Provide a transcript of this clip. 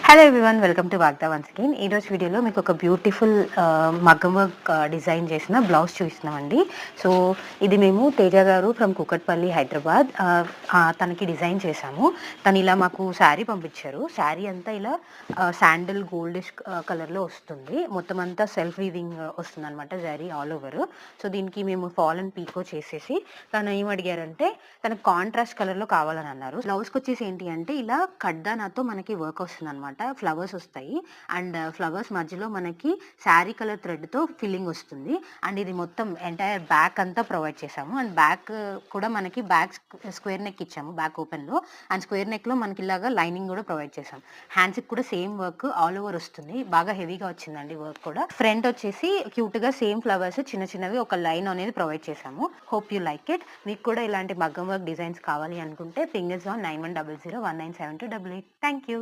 Hello everyone, welcome to Vagda once again. ఈరోజు వీడియోలో మీకు ఒక బ్యూటిఫుల్ మగ్గం వర్క్ డిజైన్ చేసిన బ్లౌజ్ చూపిస్తున్నామండి. సో ఇది మేము తేజ గారు ఫ్రమ్ కుకట్పల్లి హైదరాబాద్ తనకి డిజైన్ చేశాము. తను ఇలా మాకు శారీ పంపించారు. శారీ అంతా ఇలా శాండిల్ గోల్డిష్ కలర్లో వస్తుంది. మొత్తం అంతా సెల్ఫ్ వీవింగ్ వస్తుంది అనమాట, శారీ ఆల్ ఓవర్. సో దీనికి మేము ఫాల్ అండ్ పీకో చేసేసి తను ఏం అడిగారంటే తనకు కాంట్రాస్ట్ కలర్లో కావాలని అన్నారు. బ్లౌజ్కి వచ్చేసి ఏంటి అంటే ఇలా కడ్దానాతో మనకి వర్క్ వస్తుంది అనమాట. ఫ్లవర్స్ వస్తాయి అండ్ ఫ్లవర్స్ మధ్యలో మనకి శారీ కలర్ థ్రెడ్ తో ఫిల్లింగ్ వస్తుంది. అండ్ ఇది మొత్తం ఎంటైర్ బ్యాక్ అంతా ప్రొవైడ్ చేసాము. అండ్ బ్యాక్ కూడా మనకి బ్యాక్ స్క్వేర్ నెక్ ఇచ్చాము, బ్యాక్ ఓపెన్ లో. అండ్ స్క్వేర్ నెక్ లో మనకి ఇలాగా లైనింగ్ కూడా ప్రొవైడ్ చేసాం. హ్యాండ్స్ కి కూడా సేమ్ వర్క్ ఆల్ ఓవర్ వస్తుంది, బాగా హెవీగా వచ్చిందండి వర్క్ కూడా. ఫ్రంట్ వచ్చేసి క్యూట్ గా సేమ్ ఫ్లవర్స్ చిన్న చిన్నవి ఒక లైన్ అనేది ప్రొవైడ్ చేసాము. Hope you like it. మీకు కూడా ఇలాంటి మగ్గం వర్క్ డిజైన్స్ కావాలి అనుకుంటే పింగర్స్ ఆన్ 9100197288. Thank you.